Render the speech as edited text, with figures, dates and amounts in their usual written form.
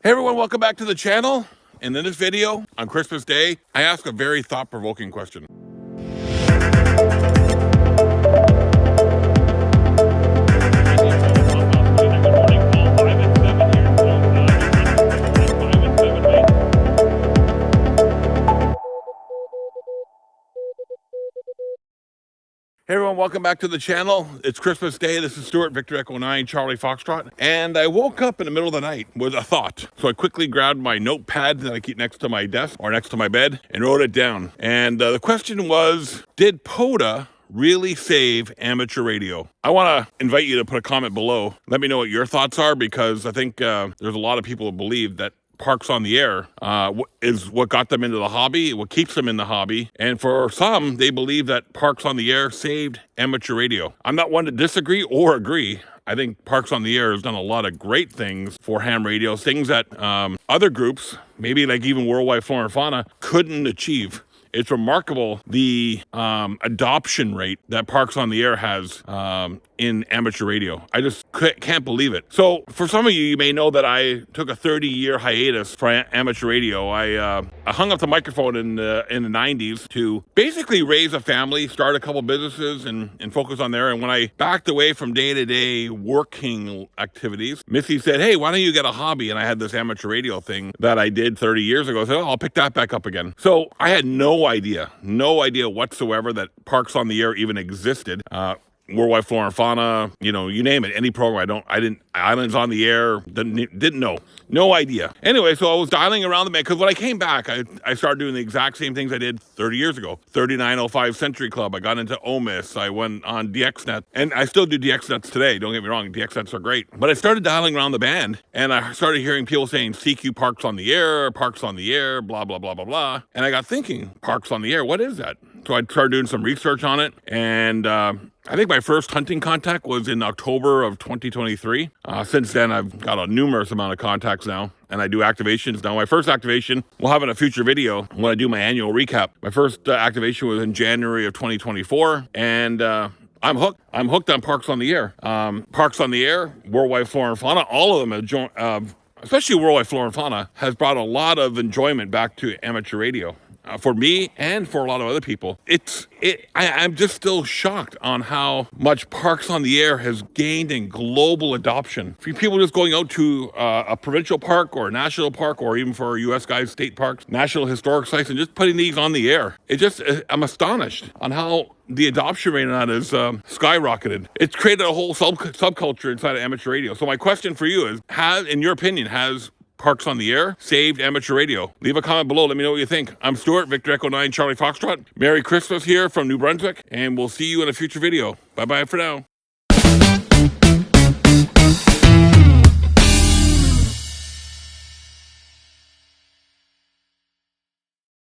Hey everyone, welcome back to the channel. And in this video, on Christmas Day, I ask a very thought-provoking question. Hey everyone, welcome back to the channel. It's Christmas Day. This is Stuart, Victor Echo 9, Charlie Foxtrot. And I woke up in the middle of the night with a thought. So I quickly grabbed my notepad that I keep next to my desk or next to my bed and wrote it down. And the question was, did POTA really save amateur radio? I want to invite you to put a comment below. Let me know what your thoughts are, because I think there's a lot of people who believe that Parks on the Air is what got them into the hobby, what keeps them in the hobby. And for some, they believe that Parks on the Air saved amateur radio. I'm not one to disagree or agree. I think Parks on the Air has done a lot of great things for ham radio, things that other groups, maybe like even Worldwide Flora and Fauna, couldn't achieve. It's remarkable the adoption rate that Parks on the Air has in amateur radio. I just can't believe it. So for some of you, you may know that I took a 30-year hiatus for amateur radio. I hung up the microphone in the 90s to basically raise a family, start a couple businesses, and focus on there. And when I backed away from day-to-day working activities, Missy said, hey, why don't you get a hobby? And I had this amateur radio thing that I did 30 years ago. I said, oh, I'll pick that back up again. So I had no idea whatsoever that Parks on the Air even existed. Worldwide Flora and Fauna, you name it, any program. Islands on the Air, didn't know. No idea. Anyway, so I was dialing around the man, because when I came back, I started doing the exact same things I did 30 years ago. 3905 Century Club, I got into OMIS, I went on DXnet, and I still do DXnets today, don't get me wrong, DXnets are great. But I started dialing around the band, and I started hearing people saying CQ Parks on the Air, blah, blah, blah, blah, blah. And I got thinking, Parks on the Air, what is that? So I started doing some research on it, and I think my first hunting contact was in October of 2023. Since then, I've got a numerous amount of contacts now, and I do activations. Now, my first activation, we'll have in a future video when I do my annual recap. My first activation was in January of 2024, and I'm hooked. I'm hooked on Parks on the Air. Parks on the Air, Worldwide Flora and Fauna, all of them have joined, especially Worldwide Flora and Fauna, has brought a lot of enjoyment back to amateur radio. For me and for a lot of other people. I'm just still shocked on how much Parks on the Air has gained in global adoption. For people just going out to a provincial park or a national park, or even for US guys, state parks, national historic sites, and just putting these on the air. I'm astonished on how the adoption rate on that is skyrocketed. It's created a whole subculture inside of amateur radio. So my question for you is, in your opinion, has Parks on the Air saved amateur radio? Leave a comment below. Let me know what you think. I'm Stuart, Victor Echo 9, Charlie Foxtrot. Merry Christmas here from New Brunswick, and we'll see you in a future video. Bye-bye for now.